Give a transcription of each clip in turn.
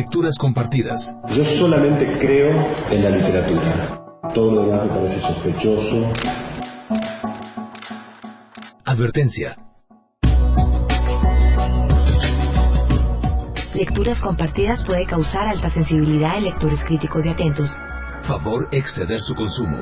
Lecturas compartidas. Yo solamente creo en la literatura. Todo lo demás me parece sospechoso. Advertencia. Lecturas compartidas puede causar alta sensibilidad en lectores críticos y atentos. Favor exceder su consumo.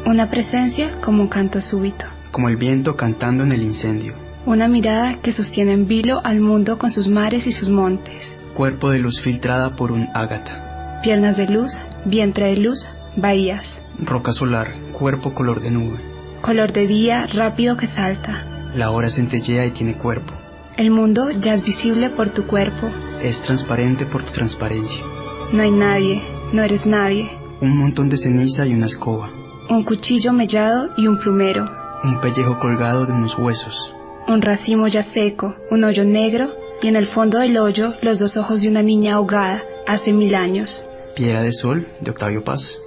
Una presencia como un canto súbito. Como el viento cantando en el incendio. Una mirada que sostiene en vilo al mundo con sus mares y sus montes. Cuerpo de luz filtrada por un ágata. Piernas de luz, vientre de luz, bahías. Roca solar, cuerpo color de nube. Color de día rápido que salta. La hora centellea y tiene cuerpo. El mundo ya es visible por tu cuerpo. Es transparente por tu transparencia. No hay nadie, no eres nadie. Un montón de ceniza y una escoba. Un cuchillo mellado y un plumero. Un pellejo colgado de unos huesos. Un racimo ya seco, un hoyo negro, y en el fondo del hoyo los dos ojos de una niña ahogada hace 1000 años. Piedra de sol, de Octavio Paz.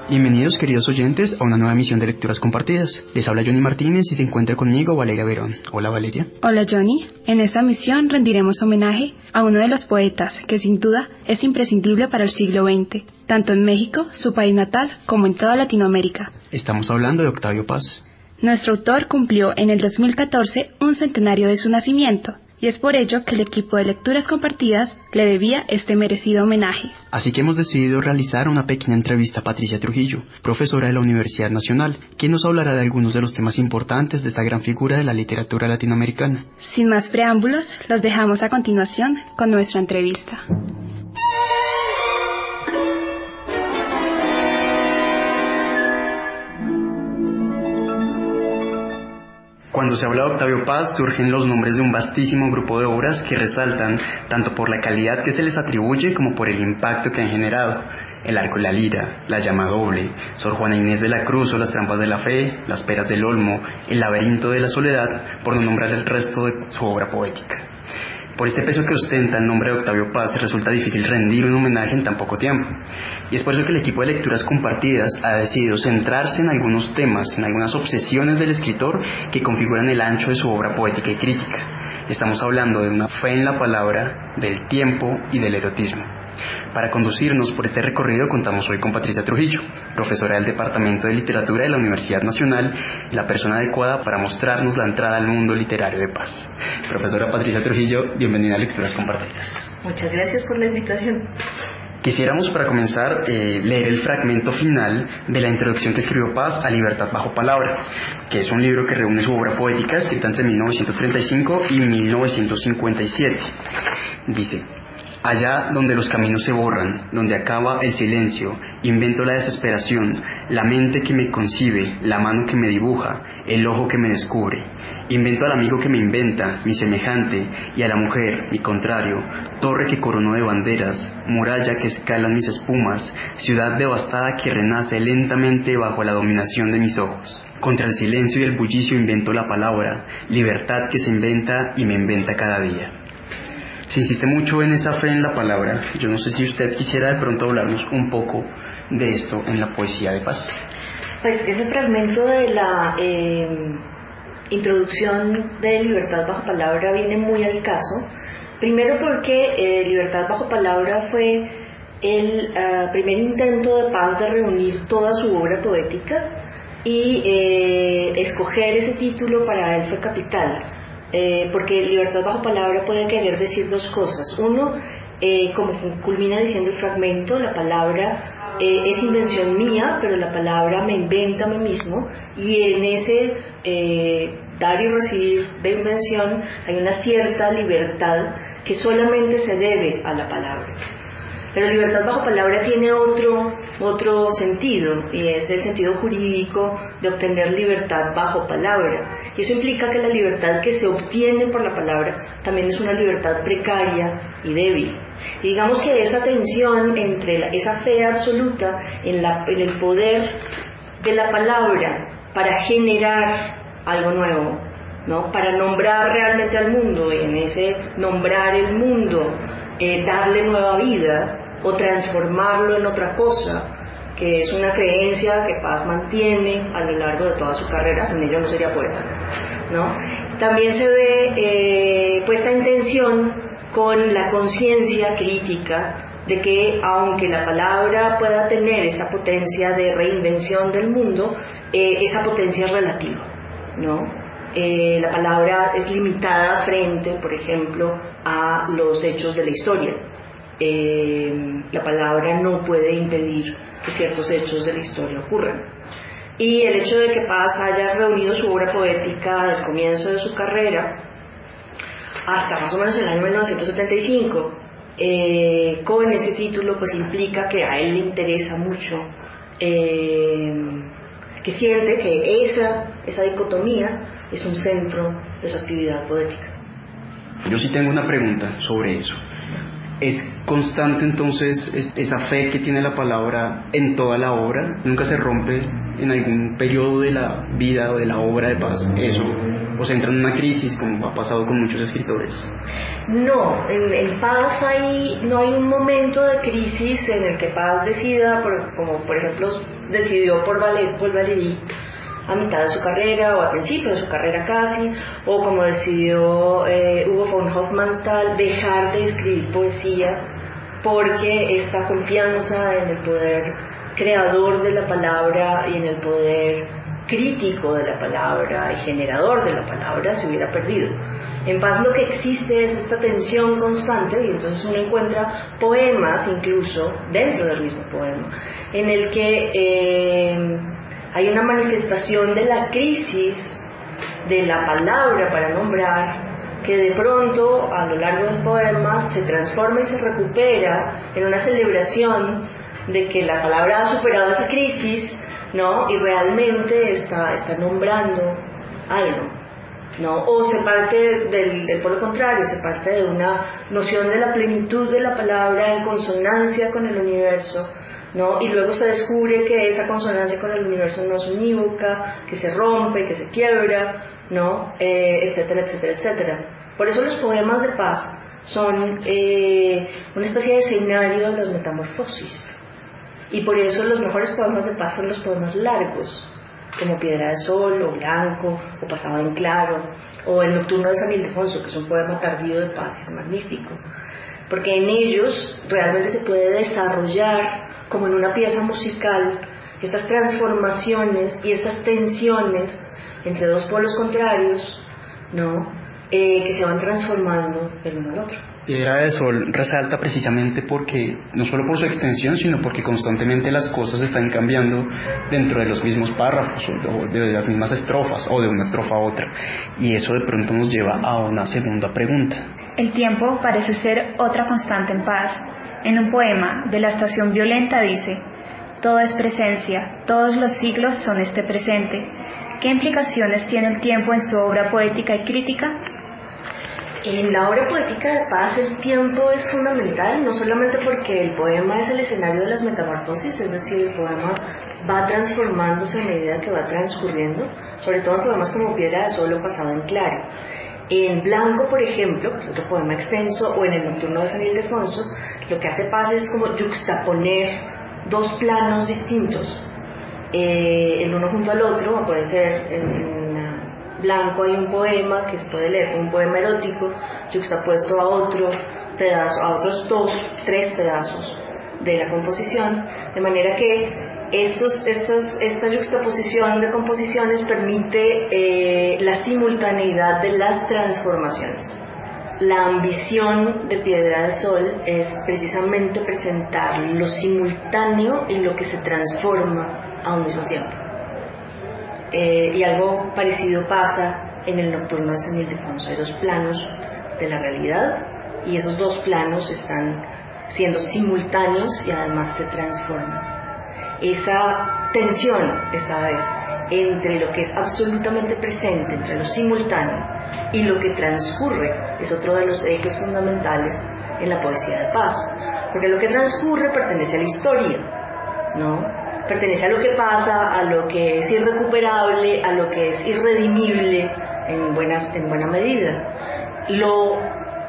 Bienvenidos, queridos oyentes, a una nueva emisión de Lecturas Compartidas. Les habla Johnny Martínez y se encuentra conmigo Valeria Verón. Hola, Valeria. Hola, Johnny. En esta misión rendiremos homenaje a uno de los poetas que sin duda es imprescindible para el siglo XX, tanto en México, su país natal, como en toda Latinoamérica. Estamos hablando de Octavio Paz. Nuestro autor cumplió en el 2014 un centenario de su nacimiento, y es por ello que el equipo de Lecturas Compartidas le debía este merecido homenaje. Así que hemos decidido realizar una pequeña entrevista a Patricia Trujillo, profesora de la Universidad Nacional, quien nos hablará de algunos de los temas importantes de esta gran figura de la literatura latinoamericana. Sin más preámbulos, los dejamos a continuación con nuestra entrevista. Cuando se habla de Octavio Paz, surgen los nombres de un vastísimo grupo de obras que resaltan tanto por la calidad que se les atribuye como por el impacto que han generado. El arco y la lira, la llama doble, Sor Juana Inés de la Cruz o las trampas de la fe, las peras del olmo, el laberinto de la soledad, por no nombrar el resto de su obra poética. Por este peso que ostenta el nombre de Octavio Paz, resulta difícil rendir un homenaje en tan poco tiempo. Y es por eso que el equipo de Lecturas Compartidas ha decidido centrarse en algunos temas, en algunas obsesiones del escritor que configuran el ancho de su obra poética y crítica. Estamos hablando de una fe en la palabra, del tiempo y del erotismo. Para conducirnos por este recorrido contamos hoy con Patricia Trujillo, profesora del Departamento de Literatura de la Universidad Nacional, la persona adecuada para mostrarnos la entrada al mundo literario de Paz. Profesora Patricia Trujillo, bienvenida a Lecturas Compartidas. Muchas gracias por la invitación. Quisiéramos, para comenzar, leer el fragmento final de la introducción que escribió Paz a Libertad bajo palabra, que es un libro que reúne su obra poética escrita entre 1935 y 1957. Dice: allá donde los caminos se borran, donde acaba el silencio, invento la desesperación, la mente que me concibe, la mano que me dibuja, el ojo que me descubre. Invento al amigo que me inventa, mi semejante, y a la mujer, mi contrario, torre que coronó de banderas, muralla que escalan mis espumas, ciudad devastada que renace lentamente bajo la dominación de mis ojos. Contra el silencio y el bullicio invento la palabra, libertad que se inventa y me inventa cada día. Se insiste mucho en esa fe en la palabra. Yo no sé si usted quisiera de pronto hablarnos un poco de esto en la poesía de Paz. Pues ese fragmento de la introducción de Libertad bajo palabra viene muy al caso. Primero porque Libertad bajo palabra fue el primer intento de Paz de reunir toda su obra poética y escoger ese título para él fue capital. Porque libertad bajo palabra puede querer decir dos cosas. Uno, como culmina diciendo el fragmento, la palabra es invención mía, pero la palabra me inventa a mí mismo, y en ese dar y recibir de invención hay una cierta libertad que solamente se debe a la palabra. Pero libertad bajo palabra tiene otro sentido, y es el sentido jurídico de obtener libertad bajo palabra. Y eso implica que la libertad que se obtiene por la palabra también es una libertad precaria y débil. Y digamos que esa tensión entre esa fe absoluta en el poder de la palabra para generar algo nuevo, ¿no? Para nombrar realmente al mundo, y en ese nombrar el mundo, darle nueva vida o transformarlo en otra cosa, que es una creencia que Paz mantiene a lo largo de toda su carrera, sin ello no sería poeta, ¿no? También se ve puesta en tensión con la conciencia crítica de que aunque la palabra pueda tener esta potencia de reinvención del mundo, esa potencia es relativa, ¿no? La palabra es limitada frente, por ejemplo, a los hechos de la historia. La palabra no puede impedir que ciertos hechos de la historia ocurran. Y el hecho de que Paz haya reunido su obra poética al comienzo de su carrera, hasta más o menos el año 1975, con ese título, pues implica que a él le interesa mucho, que siente que esa dicotomía es un centro de su actividad poética. Yo sí tengo una pregunta sobre eso. ¿Es constante entonces esa fe que tiene la palabra en toda la obra? ¿Nunca se rompe en algún periodo de la vida o de la obra de Paz eso? ¿O se entra en una crisis como ha pasado con muchos escritores? No, en Paz no hay un momento de crisis en el que Paz decida, como por ejemplo decidió por Valéry a mitad de su carrera o al principio de su carrera casi, o como decidió Hugo von Hofmannsthal dejar de escribir poesía porque esta confianza en el poder creador de la palabra y en el poder crítico de la palabra y generador de la palabra se hubiera perdido. En Paz lo que existe es esta tensión constante, y entonces uno encuentra poemas incluso dentro del mismo poema en el que hay una manifestación de la crisis de la palabra para nombrar, que de pronto a lo largo del poema se transforma y se recupera en una celebración de que la palabra ha superado esa crisis, ¿no? Y realmente está nombrando algo, ¿no? O se parte por lo contrario, se parte de una noción de la plenitud de la palabra en consonancia con el universo, ¿no? Y luego se descubre que esa consonancia con el universo no es unívoca, que se rompe, que se quiebra, ¿no? Etcétera, etcétera, etcétera. Por eso los poemas de Paz son una especie de escenario de las metamorfosis. Y por eso los mejores poemas de Paz son los poemas largos, como Piedra de Sol, o Blanco, o Pasado en Claro, o El Nocturno de San Ildefonso, que es un poema tardío de Paz, es magnífico. Porque en ellos realmente se puede desarrollar, como en una pieza musical, estas transformaciones y estas tensiones entre dos polos contrarios, ¿no? Que se van transformando el uno al otro. Piedra de Sol resalta precisamente porque, no solo por su extensión, sino porque constantemente las cosas están cambiando dentro de los mismos párrafos, o de las mismas estrofas, o de una estrofa a otra. Y eso de pronto nos lleva a una segunda pregunta. El tiempo parece ser otra constante en Paz. En un poema de La Estación Violenta dice: todo es presencia, todos los siglos son este presente. ¿Qué implicaciones tiene el tiempo en su obra poética y crítica? En la obra poética de Paz el tiempo es fundamental, no solamente porque el poema es el escenario de las metamorfosis, es decir, el poema va transformándose a medida que va transcurriendo, sobre todo en poemas como Piedra de Sol o Pasado en Claro. En Blanco, por ejemplo, que es otro poema extenso, o en El Nocturno de San Ildefonso, lo que hace Paz es como yuxtaponer dos planos distintos, el uno junto al otro. Puede ser en Blanco hay un poema que se puede leer, un poema erótico yuxtapuesto a otro pedazo, a otros tres pedazos de la composición, de manera que esta yuxtaposición de composiciones permite la simultaneidad de las transformaciones. La ambición de Piedra de Sol es precisamente presentar lo simultáneo y lo que se transforma a un mismo tiempo. Y algo parecido pasa en El Nocturno de San Ildefonso. Hay dos planos de la realidad y esos dos planos están siendo simultáneos y además se transforman. Esa tensión, esta vez, entre lo que es absolutamente presente, entre lo simultáneo y lo que transcurre, es otro de los ejes fundamentales en la poesía de paz, porque lo que transcurre pertenece a la historia, ¿no? Pertenece a lo que pasa, a lo que es irrecuperable, a lo que es irredimible en buena medida. Lo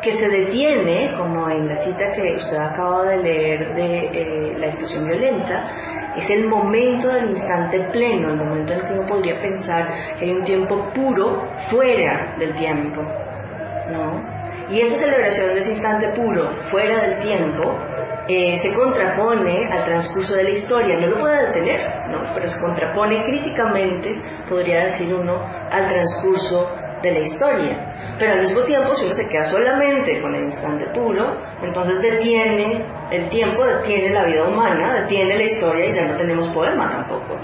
que se detiene, como en la cita que usted acaba de leer de La estación violenta, es el momento del instante pleno, el momento en el que uno podría pensar que hay un tiempo puro fuera del tiempo, ¿no? Y esa celebración de ese instante puro fuera del tiempo se contrapone al transcurso de la historia. No lo puede detener, ¿no? Pero se contrapone críticamente, podría decir uno, al transcurso de la historia. Pero al mismo tiempo, si uno se queda solamente con el instante puro, entonces detiene el tiempo, detiene la vida humana, detiene la historia, y ya no tenemos poema tampoco.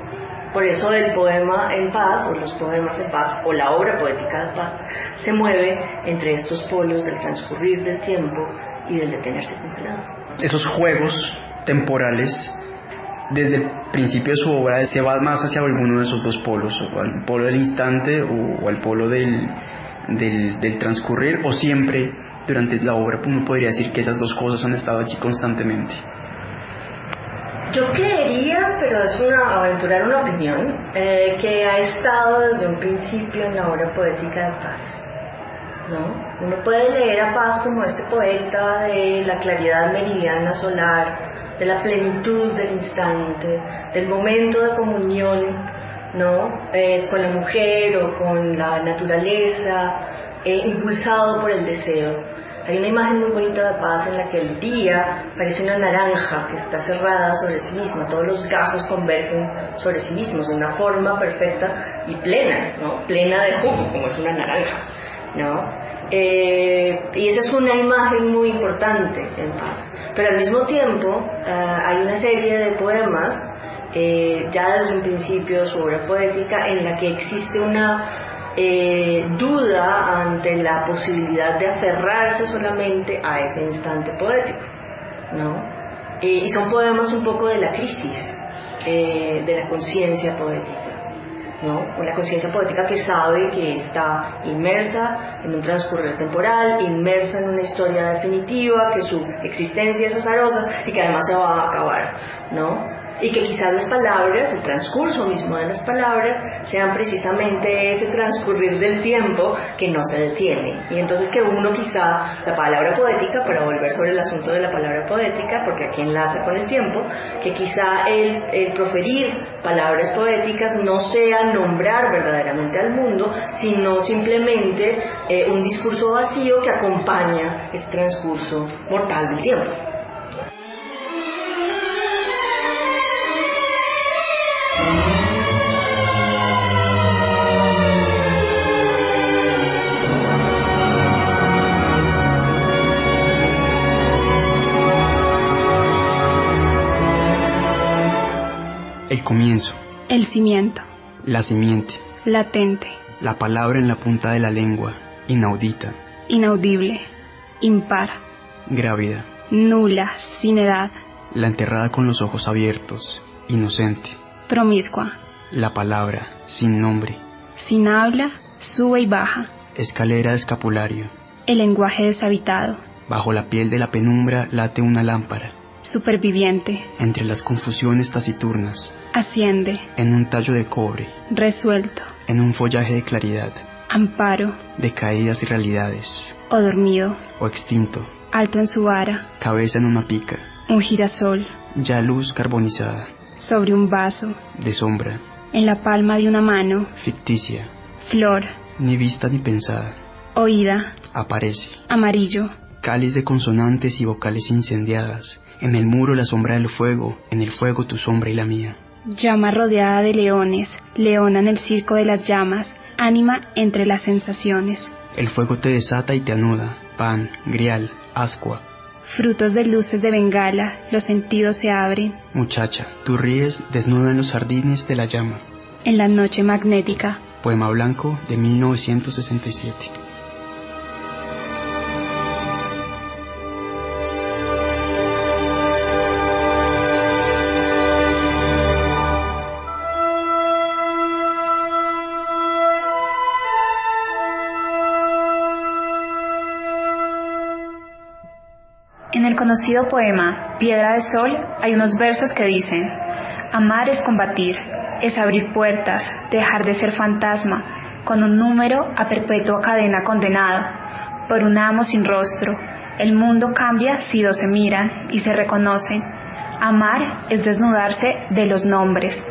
Por eso el poema en paz, o los poemas en paz, o la obra poética de paz, se mueve entre estos polos del transcurrir del tiempo y del detenerse congelado. Esos juegos temporales, desde el principio de su obra, se va más hacia alguno de esos dos polos, o al polo del instante o al polo del transcurrir, o siempre durante la obra uno podría decir que esas dos cosas han estado allí constantemente. Yo creería, pero es aventurar una opinión, que ha estado desde un principio en la obra poética de Paz, ¿no? Uno puede leer a Paz como este poeta de la claridad meridiana solar, de la plenitud del instante, del momento de comunión, ¿no? Con la mujer o con la naturaleza, impulsado por el deseo. Hay una imagen muy bonita de Paz en la que el día parece una naranja que está cerrada sobre sí misma, todos los gajos convergen sobre sí mismos de una forma perfecta y plena, ¿no? Plena de jugo, como es una naranja, ¿no? Y esa es una imagen muy importante en Paz. Pero al mismo tiempo hay una serie de poemas, ya desde un principio de su obra poética, en la que existe una duda ante la posibilidad de aferrarse solamente a ese instante poético, ¿no? Y son poemas un poco de la crisis de la conciencia poética, ¿no? Una conciencia poética que sabe que está inmersa en un transcurrir temporal, inmersa en una historia definitiva, que su existencia es azarosa y que además se va a acabar, ¿no? Y que quizás las palabras, el transcurso mismo de las palabras, sean precisamente ese transcurrir del tiempo que no se detiene. Y entonces que uno quizá, la palabra poética, para volver sobre el asunto de la palabra poética, porque aquí enlaza con el tiempo, que quizá el proferir palabras poéticas no sea nombrar verdaderamente al mundo, sino simplemente un discurso vacío que acompaña este transcurso mortal del tiempo. El comienzo. El cimiento. La simiente. Latente. La palabra en la punta de la lengua. Inaudita. Inaudible. Impar. Grávida. Nula. Sin edad. La enterrada con los ojos abiertos. Inocente. Promiscua. La palabra. Sin nombre. Sin habla. Sube y baja. Escalera de escapulario. El lenguaje deshabitado. Bajo la piel de la penumbra late una lámpara. Superviviente. Entre las confusiones taciturnas. Asciende. En un tallo de cobre. Resuelto. En un follaje de claridad. Amparo. De caídas y realidades. O dormido. O extinto. Alto en su vara. Cabeza en una pica. Un girasol. Ya luz carbonizada. Sobre un vaso. De sombra. En la palma de una mano. Ficticia. Flor. Ni vista ni pensada. Oída. Aparece. Amarillo. Cáliz de consonantes y vocales incendiadas. En el muro la sombra del fuego, en el fuego tu sombra y la mía. Llama rodeada de leones, leona en el circo de las llamas, ánima entre las sensaciones. El fuego te desata y te anuda, pan, grial, ascua. Frutos de luces de bengala, los sentidos se abren. Muchacha, tú ríes desnuda en los jardines de la llama. En la noche magnética. Poema blanco de 1967. el conocido poema Piedra de Sol hay unos versos que dicen: amar es combatir, es abrir puertas, dejar de ser fantasma, con un número a perpetua cadena condenado, por un amo sin rostro. El mundo cambia si dos se miran y se reconocen. Amar es desnudarse de los nombres.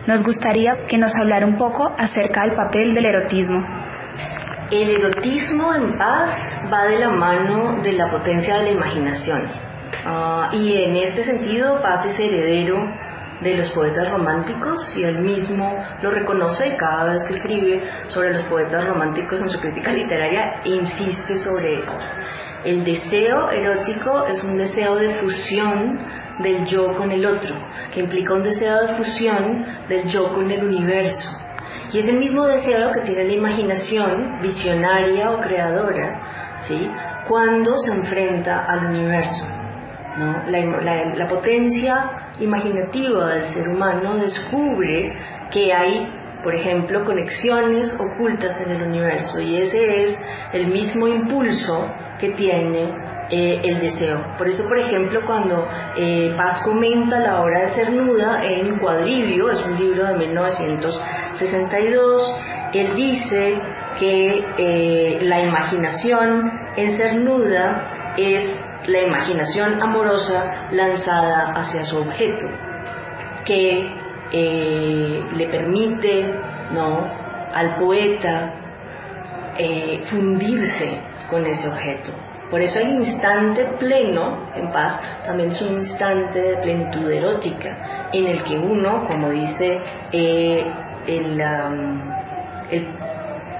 Nos gustaría que nos hablara un poco acerca del papel del erotismo. El erotismo en Paz va de la mano de la potencia de la imaginación. Y en este sentido, Paz es heredero de los poetas románticos, y él mismo lo reconoce cada vez que escribe sobre los poetas románticos en su crítica literaria, insiste sobre esto. El deseo erótico es un deseo de fusión del yo con el otro, que implica un deseo de fusión del yo con el universo. Y es el mismo deseo que tiene la imaginación visionaria o creadora, ¿sí?, cuando se enfrenta al universo, ¿no? La potencia imaginativa del ser humano descubre que hay, por ejemplo, conexiones ocultas en el universo, y ese es el mismo impulso que tiene el deseo. Por eso, por ejemplo, cuando Paz comenta la obra de Cernuda en Cuadrivio, es un libro de 1962, él dice que la imaginación en Cernuda es la imaginación amorosa lanzada hacia su objeto, que le permite, ¿no?, al poeta fundirse con ese objeto. Por eso el instante pleno en Paz también es un instante de plenitud erótica, en el que uno, como dice el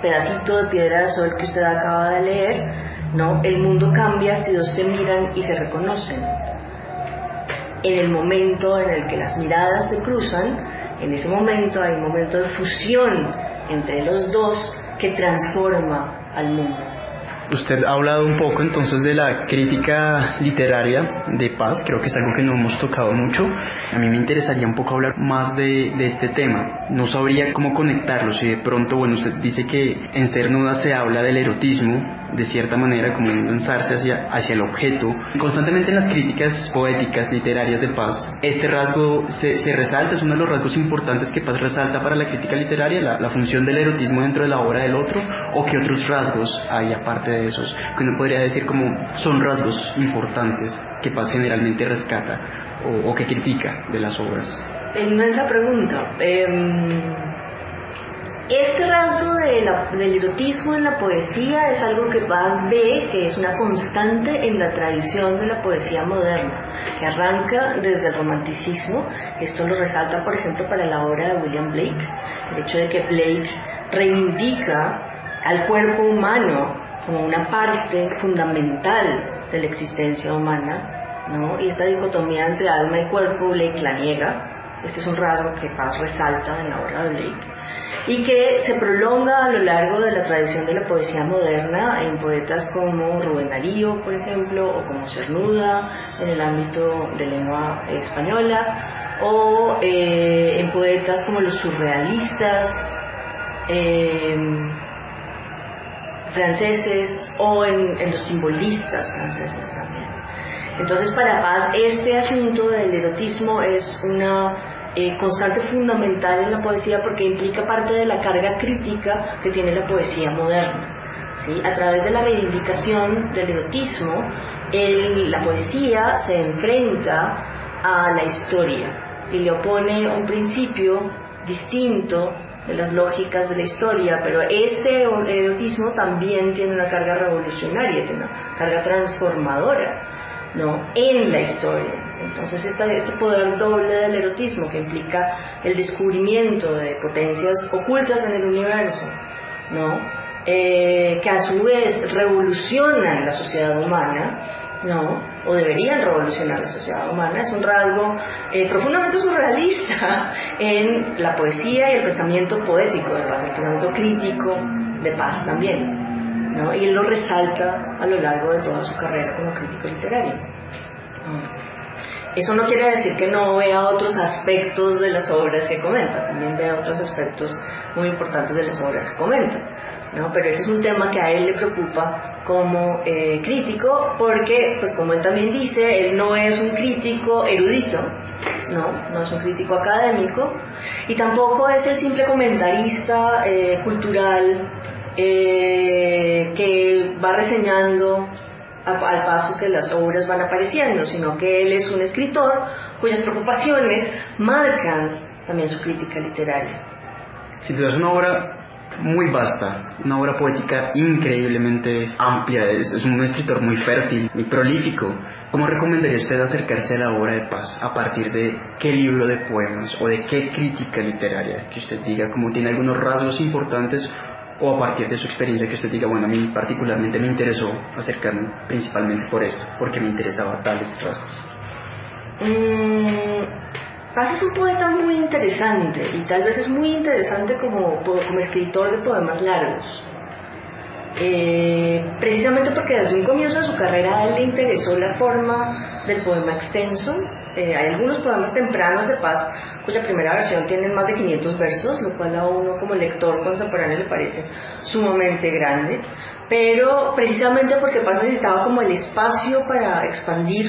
pedacito de Piedra de Sol que usted acaba de leer, ¿no?, el mundo cambia si dos se miran y se reconocen. En el momento en el que las miradas se cruzan, en ese momento hay un momento de fusión entre los dos que transforma al mundo. Usted ha hablado un poco entonces de la crítica literaria de Paz, creo que es algo que no hemos tocado mucho. A mí me interesaría un poco hablar más de este tema. No sabría cómo conectarlo, si de pronto, bueno, usted dice que en Cernuda se habla del erotismo, de cierta manera, como un lanzarse hacia el objeto. Constantemente en las críticas poéticas, literarias de Paz, este rasgo se resalta, es uno de los rasgos importantes que Paz resalta para la crítica literaria, la función del erotismo dentro de la obra del otro, o qué otros rasgos hay aparte de esos, que uno podría decir como son rasgos importantes que Paz generalmente rescata o que critica de las obras. Inmensa pregunta. Este rasgo del erotismo en la poesía es algo que Paz ve que es una constante en la tradición de la poesía moderna, que arranca desde el romanticismo. Esto lo resalta, por ejemplo, para la obra de William Blake, el hecho de que Blake reivindica al cuerpo humano como una parte fundamental de la existencia humana, ¿no? Y esta dicotomía entre alma y cuerpo Blake la niega. Este es un rasgo que Paz resalta en la obra de Blake y que se prolonga a lo largo de la tradición de la poesía moderna en poetas como Rubén Darío, por ejemplo, o como Cernuda en el ámbito de lengua española, o en poetas como los surrealistas franceses, o en los simbolistas franceses también. Entonces, para Paz, este asunto del erotismo es una constante fundamental en la poesía, porque implica parte de la carga crítica que tiene la poesía moderna, ¿sí? A través de la reivindicación del erotismo, la poesía se enfrenta a la historia y le opone un principio distinto de las lógicas de la historia, pero este erotismo también tiene una carga revolucionaria, tiene una carga transformadora, ¿no?, en la historia. Entonces este poder doble del erotismo, que implica el descubrimiento de potencias ocultas en el universo, ¿no?, que a su vez revolucionan la sociedad humana, ¿no?, o deberían revolucionar la sociedad humana, es un rasgo profundamente surrealista en la poesía y el pensamiento poético de Paz, el pensamiento crítico de Paz también, ¿no? Y él lo resalta a lo largo de toda su carrera como crítico literario. Eso no quiere decir que no vea otros aspectos de las obras que comenta, también vea otros aspectos muy importantes de las obras que comenta, ¿no? Pero ese es un tema que a él le preocupa como crítico, porque, pues como él también dice, él no es un crítico erudito, no es un crítico académico, y tampoco es el simple comentarista cultural que va reseñando al paso que las obras van apareciendo, sino que él es un escritor cuyas preocupaciones marcan también su crítica literaria. Sin duda es una obra muy vasta, una obra poética increíblemente amplia, es un escritor muy fértil, muy prolífico. ¿Cómo recomendaría usted acercarse a la obra de Paz? ¿A partir de qué libro de poemas o de qué crítica literaria que usted diga, como tiene algunos rasgos importantes, o a partir de su experiencia que usted diga, bueno, a mí particularmente me interesó acercarme principalmente por esto, porque me interesaba tales rasgos? Paz es un poeta muy interesante, y tal vez es muy interesante como escritor de poemas largos. Precisamente porque desde un comienzo de su carrera a él le interesó la forma del poema extenso. Hay algunos poemas tempranos de Paz cuya primera versión tienen más de 500 versos, lo cual a uno como lector contemporáneo le parece sumamente grande, pero precisamente porque Paz necesitaba como el espacio para expandir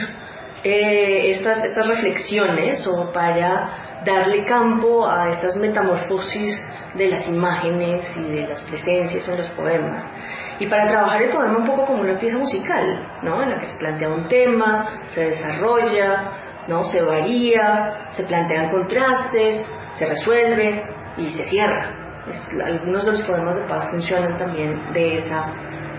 estas reflexiones, o para darle campo a estas metamorfosis de las imágenes y de las presencias en los poemas, y para trabajar el poema un poco como una pieza musical, ¿no? En la que se plantea un tema, se desarrolla, ¿no? Se varía, se plantean contrastes, se resuelve y se cierra. Algunos de los poemas de Paz funcionan también de esa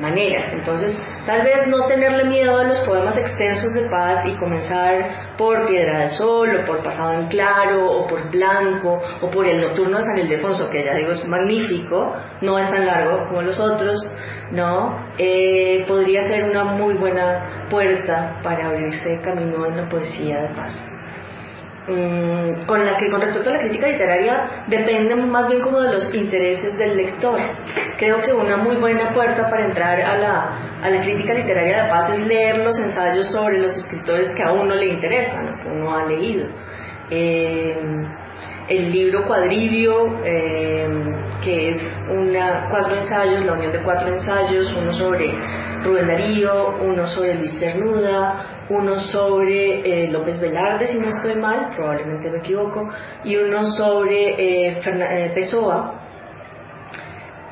manera. Entonces, tal vez no tenerle miedo a los poemas extensos de Paz y comenzar por Piedra de Sol, o por Pasado en Claro, o por Blanco, o por El Nocturno de San Ildefonso, que ya digo es magnífico, no es tan largo como los otros, ¿no? Podría ser una muy buena puerta para abrirse camino en la poesía de Paz. Con respecto a la crítica literaria, depende más bien como de los intereses del lector. Creo que una muy buena puerta para entrar a la crítica literaria de Paz es leer los ensayos sobre los escritores que a uno le interesan, que uno ha leído. El libro Cuadrivio, que es 4 ensayos, la unión de 4 ensayos, uno sobre Rubén Darío, uno sobre Luis Cernuda, uno sobre López Velarde, si no estoy mal, probablemente me equivoco, y uno sobre Pessoa.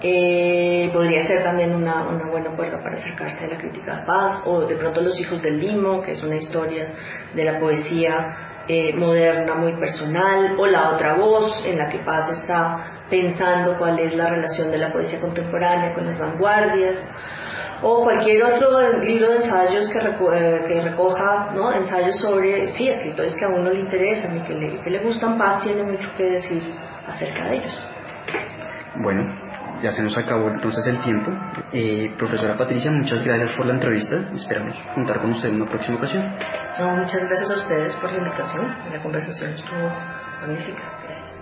Podría ser también una buena puerta para acercarse a la crítica de Paz, o de pronto Los Hijos del Limo, que es una historia de la poesía moderna muy personal, o La Otra Voz, en la que Paz está pensando cuál es la relación de la poesía contemporánea con las vanguardias, o cualquier otro libro de ensayos que recoja, ¿no? Ensayos sobre escritores que a uno le interesan y que le gustan. Paz tiene mucho que decir acerca de ellos. Bueno, ya se nos acabó entonces el tiempo. Profesora Patricia, muchas gracias por la entrevista. Esperamos contar con usted en una próxima ocasión. No, muchas gracias a ustedes por la invitación. La conversación estuvo magnífica. Gracias.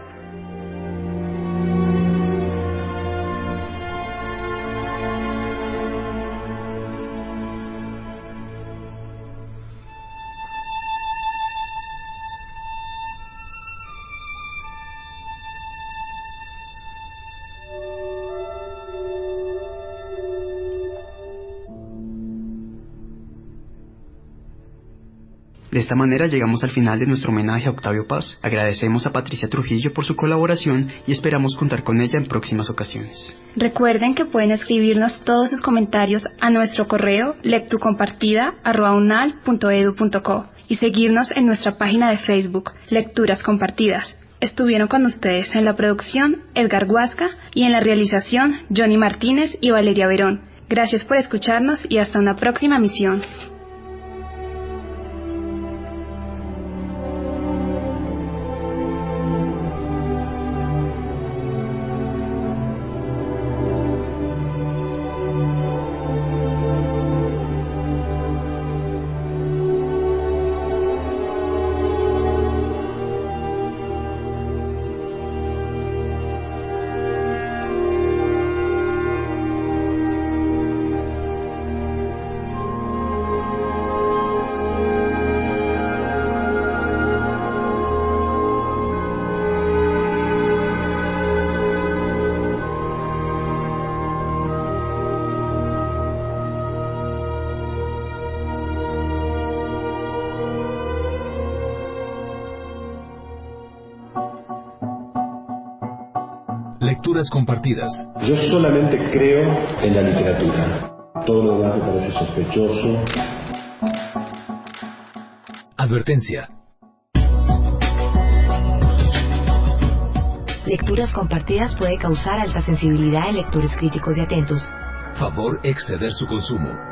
De esta manera llegamos al final de nuestro homenaje a Octavio Paz. Agradecemos a Patricia Trujillo por su colaboración y esperamos contar con ella en próximas ocasiones. Recuerden que pueden escribirnos todos sus comentarios a nuestro correo lectucompartida@unal.edu.co y seguirnos en nuestra página de Facebook, Lecturas Compartidas. Estuvieron con ustedes en la producción Edgar Huasca y en la realización Johnny Martínez y Valeria Verón. Gracias por escucharnos y hasta una próxima emisión. Lecturas compartidas. Yo solamente creo en la literatura. Todo lo demás me parece sospechoso. Advertencia. Lecturas compartidas puede causar alta sensibilidad en lectores críticos y atentos. Favor exceder su consumo.